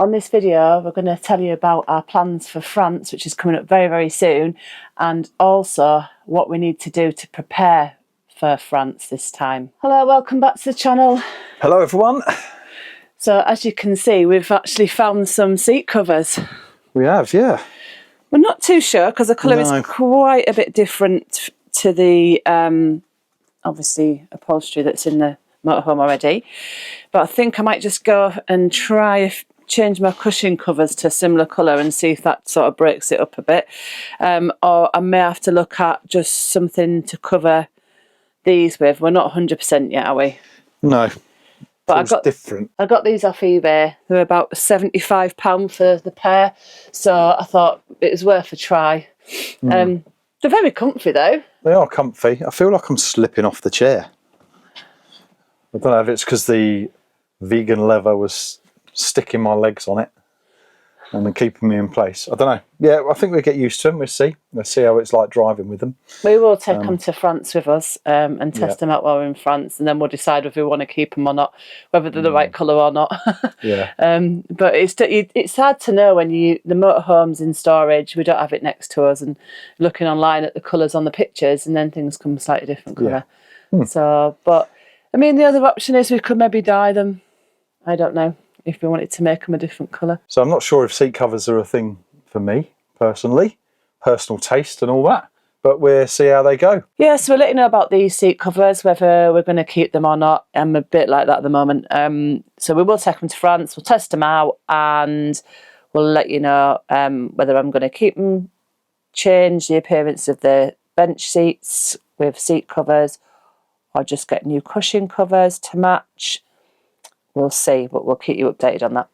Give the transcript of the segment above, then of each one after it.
On this video, we're going to tell you about our plans for France, which is coming up very, very soon, and also what we need to do to prepare for France this time. Hello, welcome back to the channel. Hello everyone. So as you can see, we've actually found some seat covers. We have, yeah. We're not too sure because the colour is quite a bit different to the obviously upholstery that's in the motorhome already. But I think I might just go and try change my cushion covers to a similar colour and see if that sort of breaks it up a bit. Or I may have to look at just something to cover these with. We're not 100% yet, are we? No. But I got these off eBay. They're about £75 for the pair. So I thought it was worth a try. They're very comfy though. They are comfy. I feel like I'm slipping off the chair. I don't know if it's because the vegan leather was sticking my legs on it and then keeping me in place. I don't know. Yeah, I think we'll get used to them. We'll see how it's like driving with them. We will take them to France with us and test them out while we're in France, and then we'll decide if we want to keep them or not, whether they're the right colour or not. Yeah. But it's hard to know when the motorhome's in storage. We don't have it next to us, and looking online at the colours on the pictures, and then things come slightly different colour. Yeah. So, but I mean, the other option is we could maybe dye them. I don't know if we wanted to make them a different colour. So I'm not sure if seat covers are a thing for me, personally, personal taste and all that, but we'll see how they go. Yeah, so we'll let you know about these seat covers, whether we're going to keep them or not. I'm a bit like that at the moment. So we will take them to France, we'll test them out, and we'll let you know whether I'm going to keep them, change the appearance of the bench seats with seat covers, or just get new cushion covers to match. We'll see, but we'll keep you updated on that.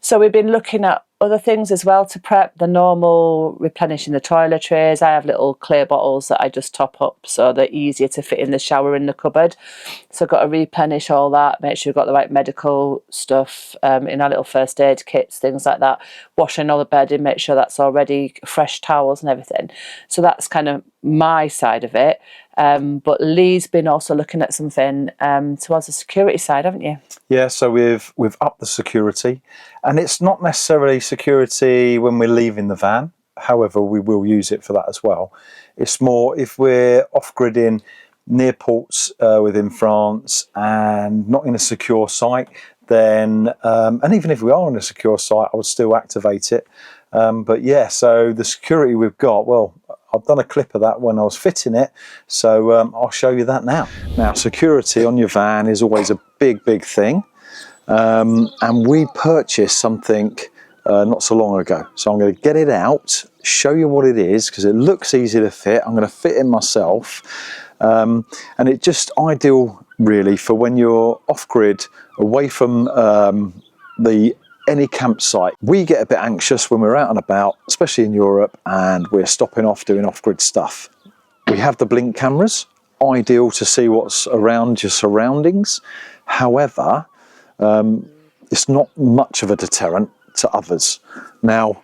So we've been looking at other things as well to prep. The normal replenishing the toiletries. I have little clear bottles that I just top up so they're easier to fit in the shower in the cupboard. So I've got to replenish all that, make sure we've got the right medical stuff in our little first aid kits, things like that. Washing all the bedding, make sure that's all ready, fresh towels and everything. So that's kind of my side of it. But Lee's been also looking at something towards the security side, haven't you? Yeah, so we've upped the security, and it's not necessarily security when we're leaving the van. However, we will use it for that as well. It's more if we're off-gridding near ports within France and not in a secure site, then, and even if we are in a secure site, I would still activate it. But yeah, so the security we've got, well, I've done a clip of that when I was fitting it, so I'll show you that now. Now, security on your van is always a big, big thing, and we purchased something not so long ago. So I'm going to get it out, show you what it is, because it looks easy to fit. I'm going to fit it myself, and it's just ideal, really, for when you're off-grid, away from any campsite. We get a bit anxious when we're out and about, especially in Europe, and we're stopping off doing off-grid stuff. We have the blink cameras, ideal to see what's around your surroundings. However, it's not much of a deterrent to others. Now,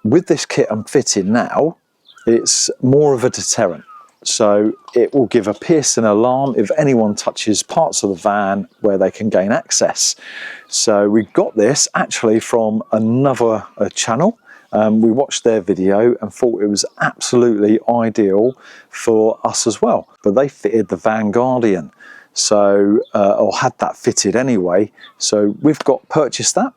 with this kit I'm fitting now, it's more of a deterrent. So it will give a piercing alarm if anyone touches parts of the van where they can gain access. So we got this actually from another channel. We watched their video and thought it was absolutely ideal for us as well. But they fitted the Van Guardian, so or had that fitted anyway. So we've purchased that.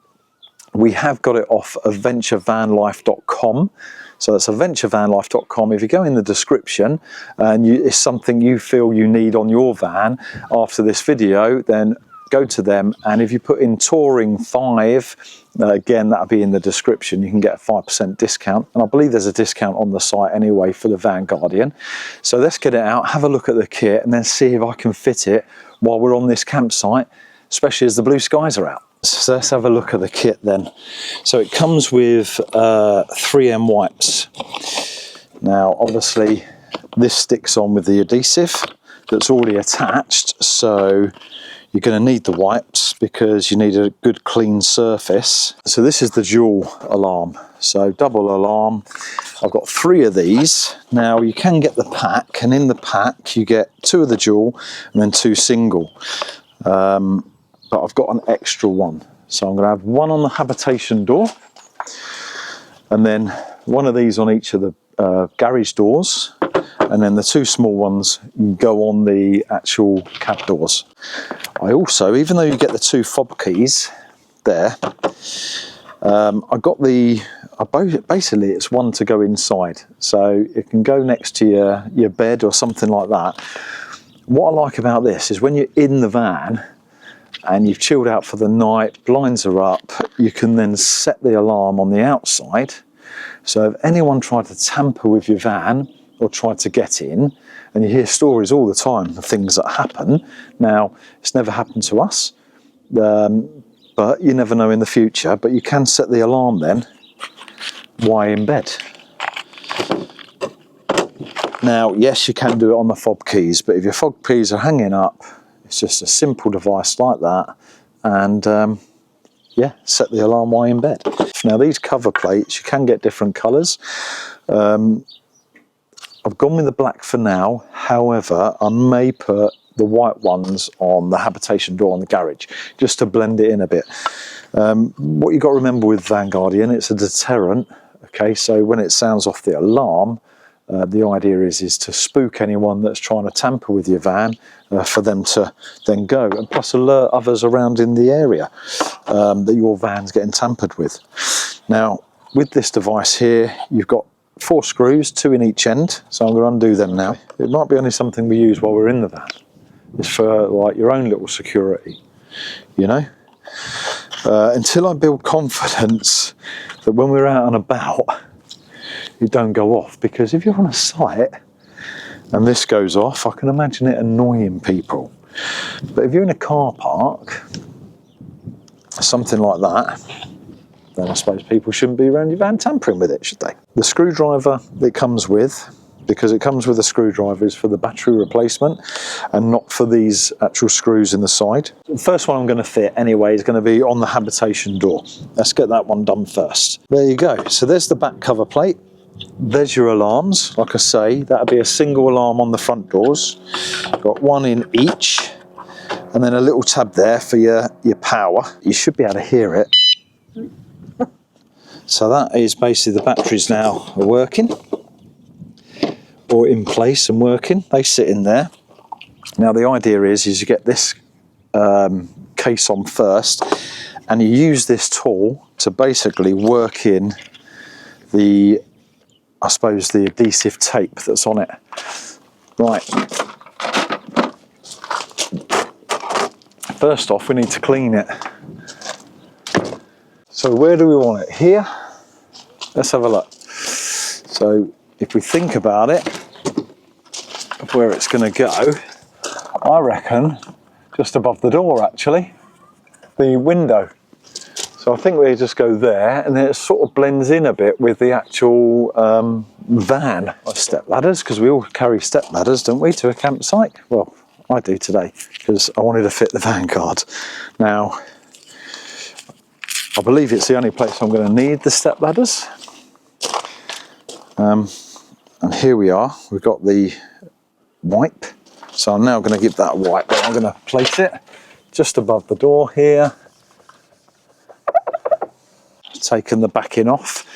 We have got it off adventurevanlife.com. So that's adventurevanlife.com. If you go in the description and it's something you feel you need on your van after this video, then go to them. And if you put in Touring 5, again, that'll be in the description. You can get a 5% discount. And I believe there's a discount on the site anyway for the Van Guardian. So let's get it out, have a look at the kit, and then see if I can fit it while we're on this campsite, especially as the blue skies are out. So let's have a look at the kit then. So it comes with 3M wipes. Now obviously this sticks on with the adhesive that's already attached, so you're going to need the wipes because you need a good clean surface. So this is the dual alarm, so double alarm. I've got 3 of these. Now you can get the pack, and in the pack you get 2 of the dual and then 2 single. But I've got an extra one. So I'm going to have one on the habitation door, and then one of these on each of the garage doors, and then the two small ones go on the actual cab doors. I also, even though you get the two fob keys there, I got basically it's one to go inside, so it can go next to your bed or something like that. What I like about this is when you're in the van and you've chilled out for the night, blinds are up, you can then set the alarm on the outside. So if anyone tried to tamper with your van or tried to get in, and you hear stories all the time of things that happen. Now, it's never happened to us, but you never know in the future. But you can set the alarm then while in bed. Now, yes, you can do it on the fob keys, but if your fob keys are hanging up, it's just a simple device like that, and yeah, set the alarm while in bed. Now, these cover plates, you can get different colours. I've gone with the black for now. However, I may put the white ones on the habitation door on the garage, just to blend it in a bit. What you've got to remember with Vanguardian, it's a deterrent. Okay, so when it sounds off the alarm, the idea is to spook anyone that's trying to tamper with your van, for them to then go, and plus alert others around in the area that your van's getting tampered with. Now, with this device here, you've got 4 screws, 2 in each end, so I'm going to undo them now. It might be only something we use while we're in the van. It's for like your own little security, you know. Until I build confidence that when we're out and about, you don't go off, because if you're on a site and this goes off, I can imagine it annoying people. But if you're in a car park, something like that, then I suppose people shouldn't be around your van tampering with it, should they? The screwdriver that comes with, because it comes with a screwdriver, is for the battery replacement and not for these actual screws in the side. The first one I'm going to fit anyway is going to be on the habitation door. Let's get that one done first. There you go. So there's the back cover plate. There's your alarms. Like I say, that'll be a single alarm on the front doors. Got one in each, and then a little tab there for your power. You should be able to hear it. So that is basically the batteries now are working, or in place and working. They sit in there. Now the idea is you get this case on first, and you use this tool to basically work in the, I suppose, the adhesive tape that's on it. Right. First off, we need to clean it. So where do we want it? Here? Let's have a look. So if we think about it, of where it's going to go, I reckon just above the door, actually, the window. So I think we just go there, and then it sort of blends in a bit with the actual van. Step ladders, because we all carry step ladders, don't we, to a campsite? Well, I do today, because I wanted to fit the Vanguard. Now, I believe it's the only place I'm going to need the step ladders. And here we are, we've got the wipe. So I'm now going to give that a wipe, but I'm going to place it just above the door here. Taken the backing off.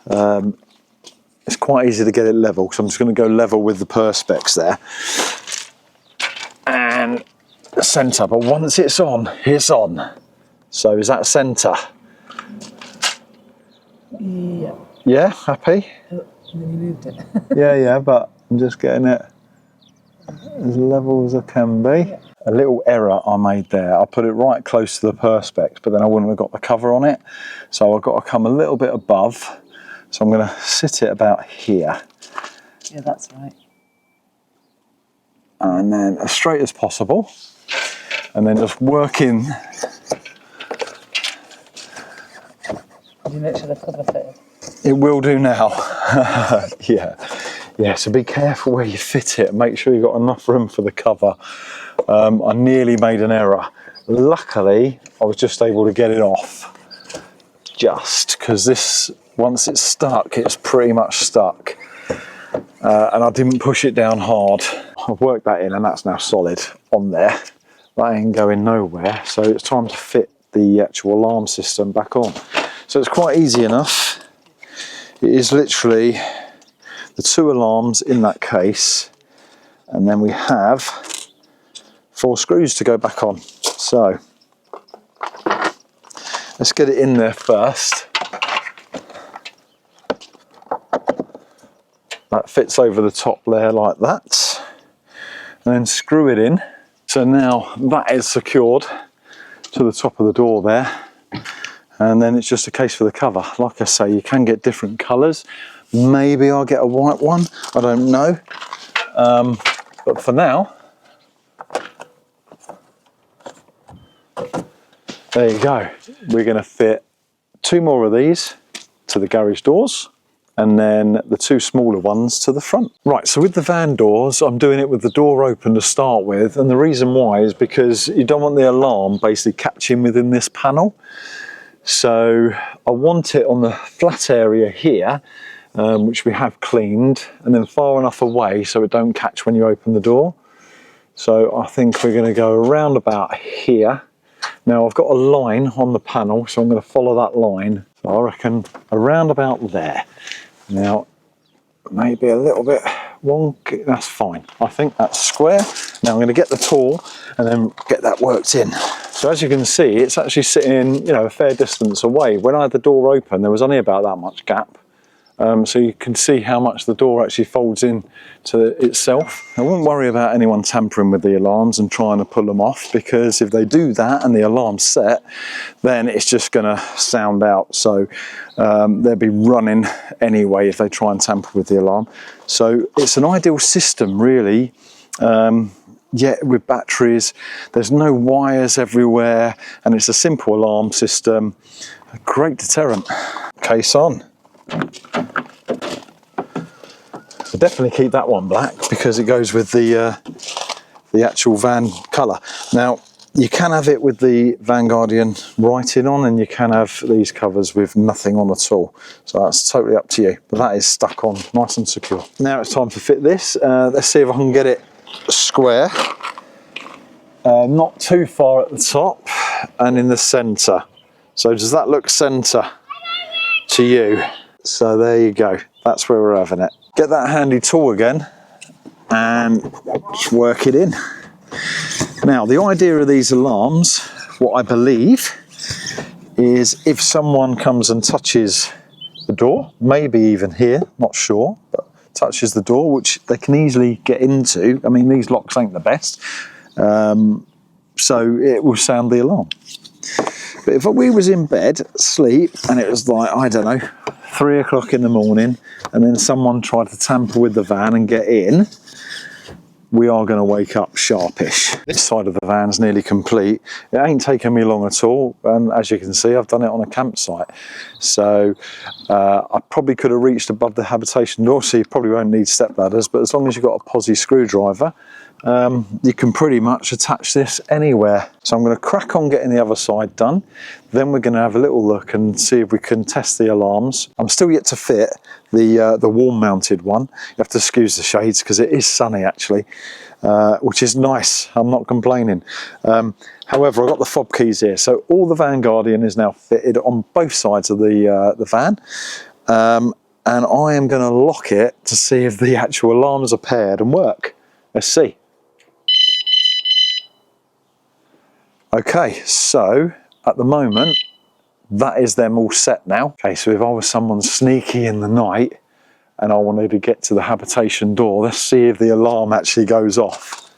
It's quite easy to get it level, so I'm just going to go level with the perspex there. And centre, but once it's on, it's on. So is that centre? Yeah. Yeah, happy? And then you moved it. yeah, but I'm just getting it as level as I can be. Yeah. A little error I made there. I put it right close to the perspex, but then I wouldn't have got the cover on it. So I've got to come a little bit above. So I'm going to sit it about here. Yeah, that's right. And then as straight as possible. And then just working. Did you make sure the cover fitted? It will do now. Yeah, so be careful where you fit it. Make sure you've got enough room for the cover. I nearly made an error. Luckily, I was just able to get it off. Just because this, once it's stuck, it's pretty much stuck. And I didn't push it down hard. I've worked that in, and that's now solid on there. That ain't going nowhere. So it's time to fit the actual alarm system back on. So it's quite easy enough. It is literally the 2 alarms in that case, and then we have 4 screws to go back on. So let's get it in there first. That fits over the top there like that, and then screw it in. So now that is secured to the top of the door there, and then it's just a case for the cover. Like I say, you can get different colours. Maybe I'll get a white one, I don't know. But for now, there you go. We're going to fit 2 more of these to the garage doors, and then the 2 smaller ones to the front. Right, so with the van doors, I'm doing it with the door open to start with, and the reason why is because you don't want the alarm basically catching within this panel. So I want it on the flat area here, which we have cleaned, and then far enough away so it don't catch when you open the door. So I think we're going to go around about here. Now I've got a line on the panel, so I'm going to follow that line. So I reckon around about there. Now, maybe a little bit wonky, that's fine. I think that's square. Now I'm going to get the tool and then get that worked in. So as you can see, it's actually sitting, a fair distance away. When I had the door open, there was only about that much gap. So you can see how much the door actually folds in to itself. I wouldn't worry about anyone tampering with the alarms and trying to pull them off, because if they do that and the alarm's set, then it's just going to sound out. So they'll be running anyway if they try and tamper with the alarm. So it's an ideal system, really. With batteries, there's no wires everywhere, and it's a simple alarm system. A great deterrent. Case on. So definitely keep that one black because it goes with the actual van colour. Now you can have it with the Van Guardian writing on, and you can have these covers with nothing on at all. So that's totally up to you. But that is stuck on nice and secure. Now it's time to fit this. Let's see if I can get it square. Not too far at the top and in the centre. So does that look centre to you? So there you go, that's where we're having it. Get that handy tool again and just work it in. Now the idea of these alarms, what I believe, is if someone comes and touches the door, maybe even here, not sure, but touches the door, which they can easily get into. I mean, these locks ain't the best, so it will sound the alarm. But if we was in bed, asleep, and it was like, I don't know, 3 o'clock in the morning, and then someone tried to tamper with the van and get in, we are going to wake up sharpish. This side of the van's nearly complete. It ain't taken me long at all, and as you can see, I've done it on a campsite. So I probably could have reached above the habitation door, so you probably won't need step ladders, but as long as you've got a posi screwdriver, you can pretty much attach this anywhere. So I'm going to crack on getting the other side done. Then we're going to have a little look and see if we can test the alarms. I'm still yet to fit the wall mounted one. You have to excuse the shades because it is sunny actually, which is nice. I'm not complaining. However, I've got the fob keys here. So all the Van Guardian is now fitted on both sides of the van. And I am going to lock it to see if the actual alarms are paired and work. Let's see. Okay, so at the moment, that is them all set now. Okay, so if I was someone sneaky in the night and I wanted to get to the habitation door, let's see if the alarm actually goes off.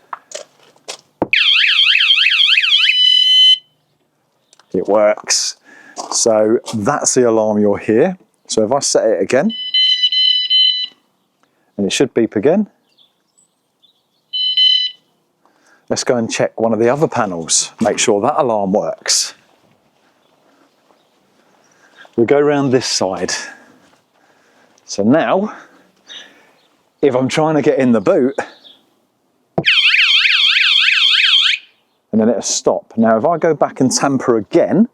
It works. So that's the alarm you'll hear. So if I set it again, and it should beep again. Let's go and check one of the other panels, make sure that alarm works. We'll go around this side. So now, if I'm trying to get in the boot, and then it'll stop. Now if I go back and tamper again,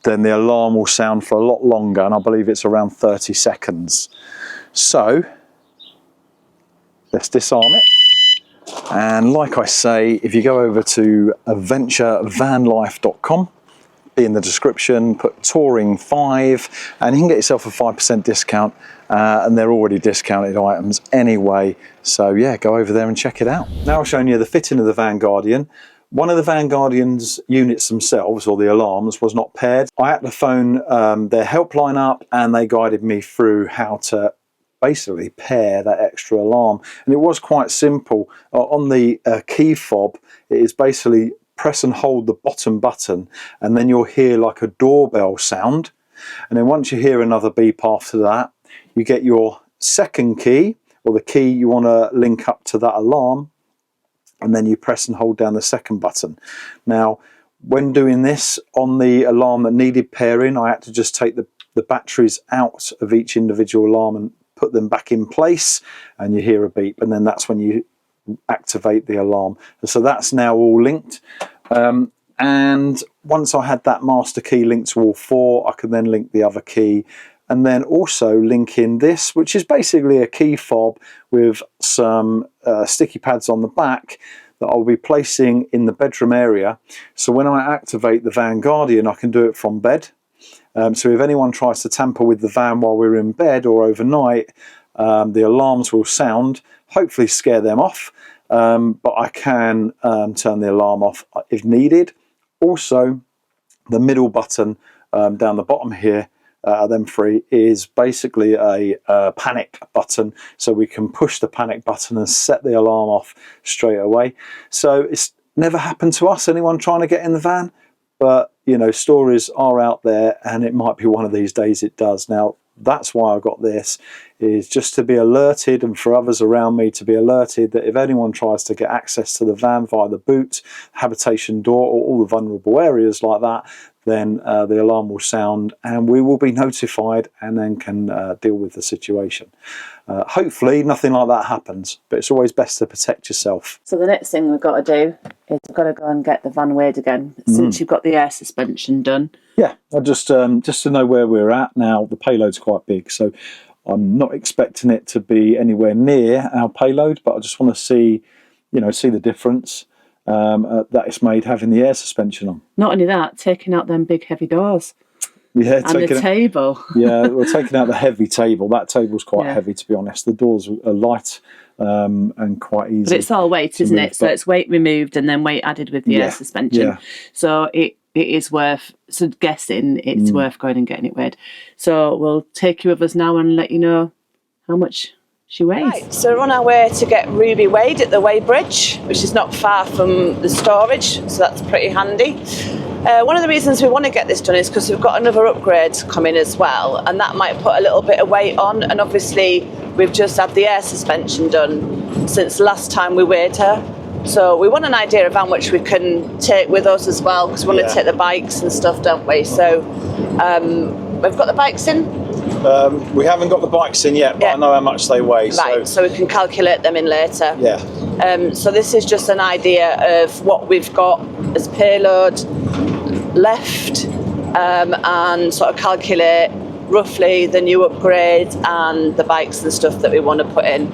then the alarm will sound for a lot longer, and I believe it's around 30 seconds. So, let's disarm it. And like I say, if you go over to adventurevanlife.com, be in the description, put touring 5, and you can get yourself a 5% discount, and they're already discounted items anyway. So yeah, go over there and check it out. Now I've shown you the fitting of the Van Guardian. One of the Van Guardian's units themselves, or the alarms, was not paired. I had to phone their helpline up, and they guided me through how to basically pair that extra alarm. And it was quite simple. On the key fob, it is basically press and hold the bottom button, and then you'll hear like a doorbell sound. And then once you hear another beep after that, you get your second key, or the key you want to link up to that alarm, and then you press and hold down the second button. Now, when doing this on the alarm that needed pairing, I had to just take the batteries out of each individual alarm and put them back in place, and you hear a beep, and then that's when you activate the alarm. So that's now all linked. And once I had that master key linked to all 4, I could then link the other key, and then also link in this, which is basically a key fob with some sticky pads on the back that I'll be placing in the bedroom area. So when I activate the Van Guardian, I can do it from bed. So if anyone tries to tamper with the van while we're in bed or overnight, the alarms will sound, hopefully scare them off, but I can turn the alarm off if needed. Also, the middle button down the bottom here, them 3, is basically a panic button, so we can push the panic button and set the alarm off straight away. So it's never happened to us, anyone trying to get in the van, but you know, stories are out there, and it might be one of these days it does. Now that's why I got this, is just to be alerted, and for others around me to be alerted, that if anyone tries to get access to the van via the boot, habitation door, or all the vulnerable areas like that, then the alarm will sound, and we will be notified, and then can deal with the situation. Hopefully nothing like that happens, but it's always best to protect yourself. So the next thing we've got to do is we've got to go and get the van weighed again, since you've got the air suspension done. Yeah, I just to know where we're at now. The payload's quite big, so I'm not expecting it to be anywhere near our payload, but I just want to see, you know, see the difference that it's made having the air suspension on. Not only that, taking out them big heavy doors. Yeah, and the table. Yeah, we're taking out the heavy table. That table's quite heavy, to be honest. The doors are light and quite easy. But it's all weight, isn't it? So it's weight removed and then weight added with the air suspension. Yeah. So it is worth, so guessing it's worth going and getting it weighed. So we'll take you with us now and let you know how much she weighs. Right, so we're on our way to get Ruby weighed at the weighbridge, which is not far from the storage, so that's pretty handy. One of the reasons we want to get this done is because we've got another upgrade coming as well, and that might put a little bit of weight on, and obviously we've just had the air suspension done since last time we weighed her. So we want an idea of how much we can take with us as well, because we want to take the bikes and stuff, don't we? So we've got the bikes in. We haven't got the bikes in yet, but I know how much they weigh. Right, so we can calculate them in later. Yeah. So this is just an idea of what we've got as payload left, and sort of calculate roughly the new upgrade and the bikes and stuff that we want to put in.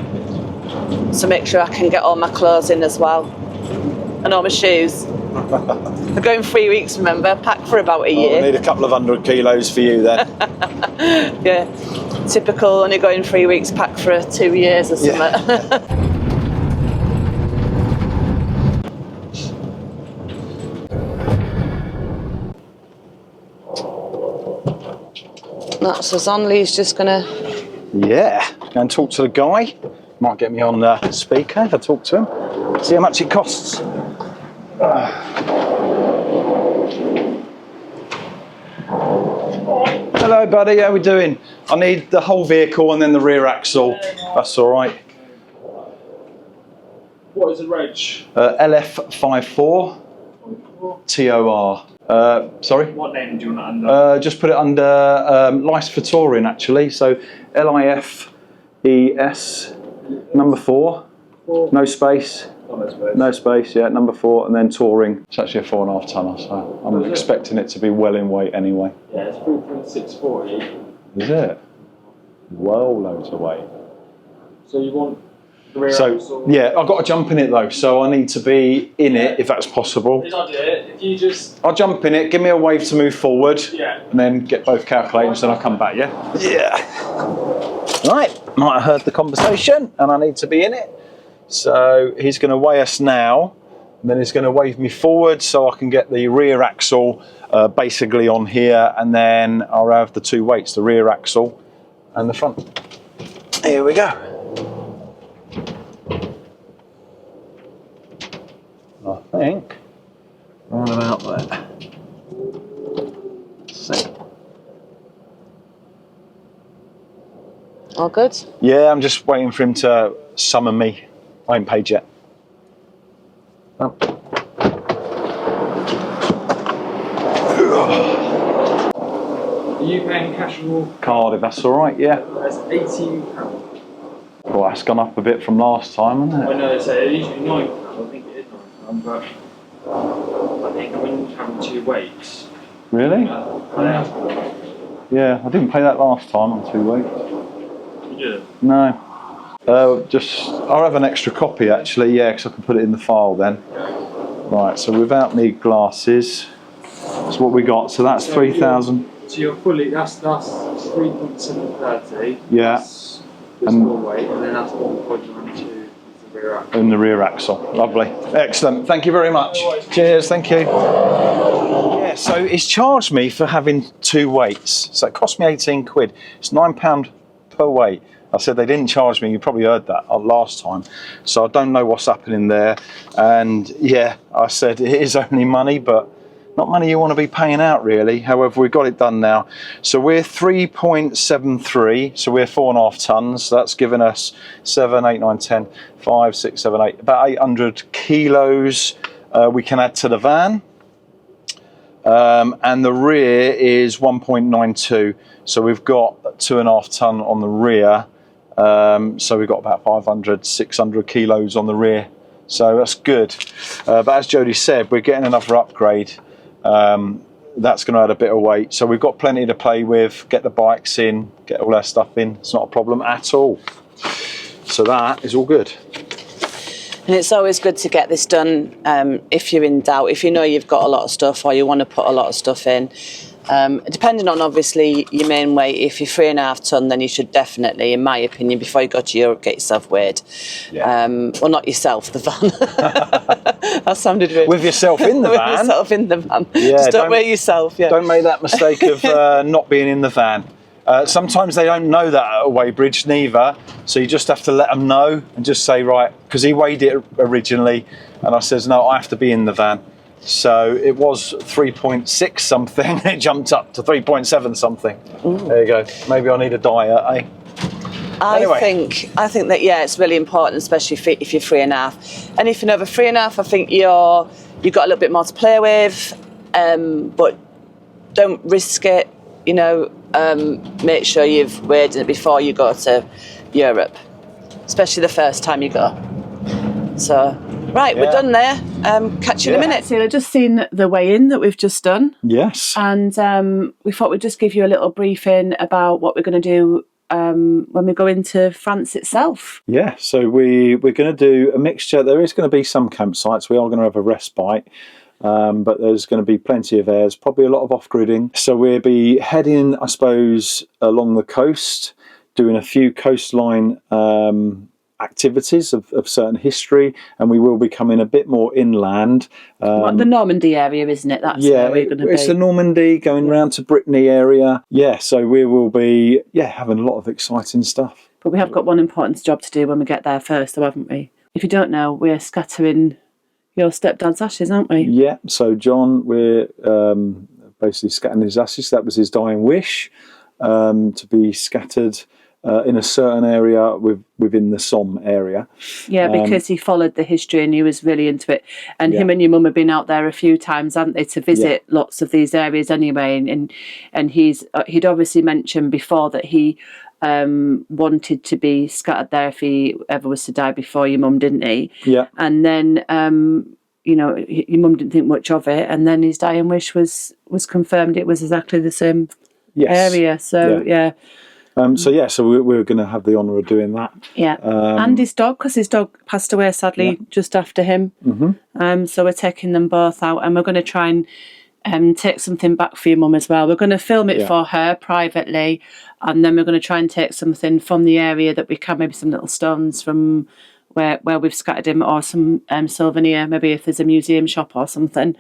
So make sure I can get all my clothes in as well, and all my shoes. We're going 3 weeks, remember, packed for about a year. We'll need a couple of 100 kilos for you then. Yeah, typical, only going 3 weeks, packed for 2 years or something. Yeah. That's us on. Lee's just gonna go and talk to the guy. Might get me on speaker if I talk to him. See how much it costs. Hello buddy, how we doing? I need the whole vehicle and then the rear axle. That's all right. What is the reg? LF54 TOR. Sorry? What name do you want it under? Just put it under Lice for Touring, actually. So LIFES number 4. No space. No space, yeah, number 4, and then touring. It's actually a 4.5 tonner, so I'm expecting it to be well in weight anyway. Yeah, it's 4.640. Is it? Well, loads of weight. So you want So yeah, I've got to jump in it though, so I need to be in it if that's possible. If you just... I'll jump in it, give me a wave to move forward, Yeah. and then get both calculators, then I'll come back, yeah? Yeah. Right, might have heard the conversation, and I need to be in it. So he's going to weigh us now, and then he's going to wave me forward so I can get the rear axle basically on here, and then I'll have the two weights, the rear axle and the front. Here we go. I think right about there. Let's see. All good? Yeah, I'm just waiting for him to summon me. I ain't paid yet. Oh. Are you paying cash or Card, if that's all right, yeah. That's £18. Well, that's gone up a bit from last time, hasn't it? I know, it's usually £9. I think it is £9, but I think when you have two weights... Really? Yeah. Yeah, I didn't pay that last time on 2 weeks. You did? No. I'll have an extra copy actually, yeah, because I can put it in the file then. Right, so without me glasses, that's what we got. So that's 3,000. So you're fully, that's 3.730. Yeah. That's the small weight, and then that's 1.92 is the rear axle. And the rear axle. Lovely. Excellent. Thank you very much. Cheers, thank you. Yeah, so he's charged me for having 2 weights. So it cost me 18 quid. It's £9 per weight. I said they didn't charge me, you probably heard that last time. So I don't know what's happening there. And yeah, I said it is only money, but not money you want to be paying out really. However, we've got it done now. So we're 3.73, so we're 4.5 tons. So that's given us 7, 8, 9, 10, 5, 6, 7, 8, about 800 kilos we can add to the van. And the rear is 1.92. So we've got 2.5 ton on the rear. So we've got about 500, 600 kilos on the rear. So that's good. But as Jodie said, we're getting another upgrade. That's going to add a bit of weight. So we've got plenty to play with, get the bikes in, get all our stuff in. It's not a problem at all. So that is all good. And it's always good to get this done if you're in doubt, if you know you've got a lot of stuff or you want to put a lot of stuff in. Depending on obviously your main weight, if you're 3.5 ton, then you should definitely, in my opinion, before you go to Europe, get yourself weighed. Yeah. Well, not yourself, the van. That sounded weird. With yourself in the van. With yourself in the van. Yeah, Just don't weigh yourself. Yeah. Don't make that mistake of not being in the van. Sometimes they don't know that at a weighbridge neither, so you just have to let them know and just say, right, because he weighed it originally, and I says, no, I have to be in the van. So it was 3.6 something, it jumped up to 3.7 something. Ooh. There you go. Maybe I need a diet, eh? I think that, yeah, it's really important, especially if you're 3.5. And if you're over 3.5, I think you've got a little bit more to play with, but don't risk it. You know, make sure you've weighed it before you go to Europe, especially the first time you go. So, right, we're done there. Catch you in a minute. So I've just seen the weigh-in that we've just done. Yes. And we thought we'd just give you a little briefing about what we're going to do when we go into France itself. Yeah, so we're going to do a mixture. There is going to be some campsites. We are going to have a respite. But there's going to be plenty of airs, probably a lot of off-gridding. So we'll be heading, I suppose, along the coast, doing a few coastline activities of certain history, and we will be coming a bit more inland. The Normandy area, isn't it? That's where we're going to be. It's the Normandy, going round to Brittany area. Yeah, so we will be having a lot of exciting stuff. But we have got one important job to do when we get there first, though, haven't we? If you don't know, we're scattering your stepdad's ashes, aren't we? Yeah, so John, we're basically scattering his ashes. That was his dying wish, to be scattered in a certain area within the Somme area. Yeah, because he followed the history and he was really into it. And him and your mum have been out there a few times, haven't they, to visit lots of these areas anyway. And he'd obviously mentioned before that he wanted to be scattered there if he ever was to die before your mum, didn't he? Yeah. And then your mum didn't think much of it, and then his dying wish was confirmed. It was exactly the same area. So So yeah, so we're going to have the honour of doing that. Yeah, and his dog, because his dog passed away sadly just after him. So we're taking them both out, and we're going to try and take something back for your mum as well. We're going to film it for her privately, and then we're going to try and take something from the area that we can, maybe some little stones from where we've scattered him, or some souvenir, maybe if there's a museum shop or something,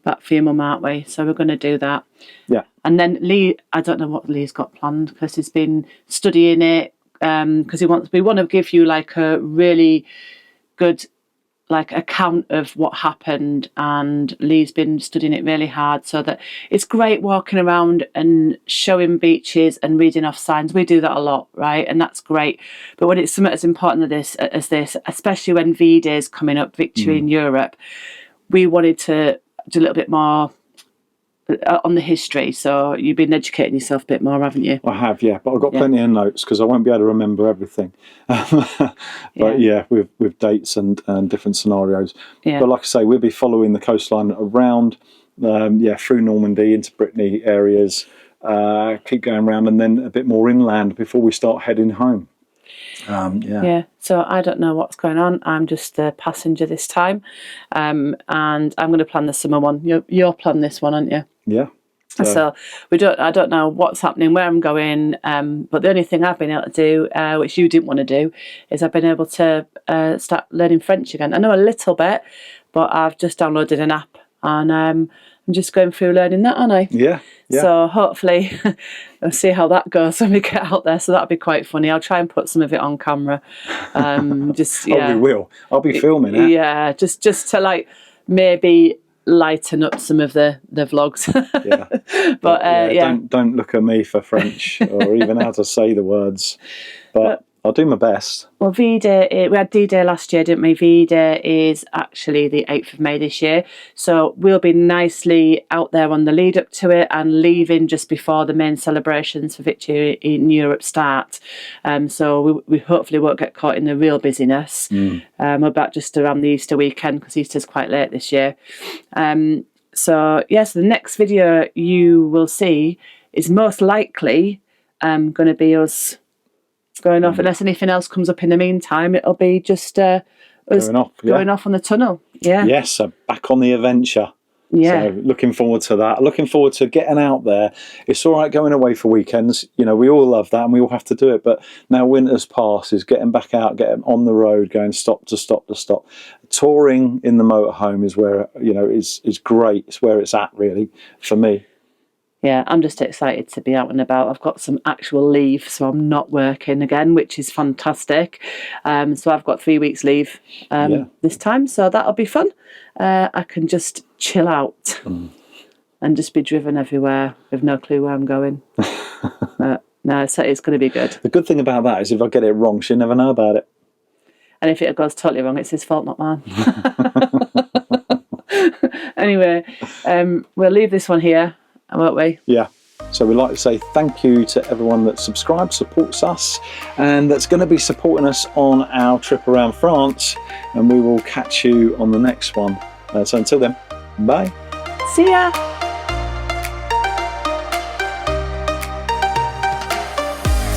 back for your mum, aren't we? So we're going to do that. Yeah. And then Lee, I don't know what Lee's got planned, because he's been studying it, because we want to give you like a really good like account of what happened, and Lee's been studying it really hard, so that it's great walking around and showing beaches and reading off signs. We do that a lot, right? And that's great. But when it's something as important as this, especially when V-Day is coming up, Victory in Europe, we wanted to do a little bit more on the history. So you've been educating yourself a bit more, haven't you? I have, yeah, but I've got plenty of notes because I won't be able to remember everything. But with dates and different scenarios. But like I say, we'll be following the coastline around, through Normandy into Brittany areas, keep going around, and then a bit more inland before we start heading home. So I don't know what's going on. I'm just the passenger this time, and I'm going to plan the summer one. You're planning this one, aren't you? Yeah. So I don't know what's happening, where I'm going, but the only thing I've been able to do, which you didn't want to do, is I've been able to start learning French again. I know a little bit, but I've just downloaded an app, and I'm just going through learning that, aren't I? Yeah. So hopefully I'll see how that goes when we get out there. So that'll be quite funny. I'll try and put some of it on camera. We will. I'll be filming it. Yeah, just to like maybe lighten up some of the vlogs. Don't look at me for French or even how to say the words, but I'll do my best. Well, V-Day, we had D-Day last year, didn't we? V-Day is actually the 8th of May this year. So we'll be nicely out there on the lead up to it and leaving just before the main celebrations for Victory in Europe start. So we hopefully won't get caught in the real busyness. We're back just around the Easter weekend, because Easter's quite late this year. So the next video you will see is most likely going to be us going off, unless anything else comes up in the meantime. It'll be just us going off on the tunnel. Yes, so back on the adventure. So looking forward to that. Looking forward to getting out there. It's all right going away for weekends. You know, we all love that and we all have to do it. But now winter's past, is getting back out, getting on the road, going stop to stop to stop. Touring in the motorhome is where, is great. It's where it's at, really, for me. Yeah, I'm just excited to be out and about. I've got some actual leave, so I'm not working again, which is fantastic. So I've got 3 weeks leave this time, so that'll be fun. I can just chill out and just be driven everywhere with no clue where I'm going. No, so it's going to be good. The good thing about that is if I get it wrong, she'll never know about it. And if it goes totally wrong, it's his fault, not mine. Anyway, we'll leave this one here, won't we? Yeah. So we'd like to say thank you to everyone that subscribes, supports us, and that's going to be supporting us on our trip around France. And we will catch you on the next one. So until then, bye. See ya.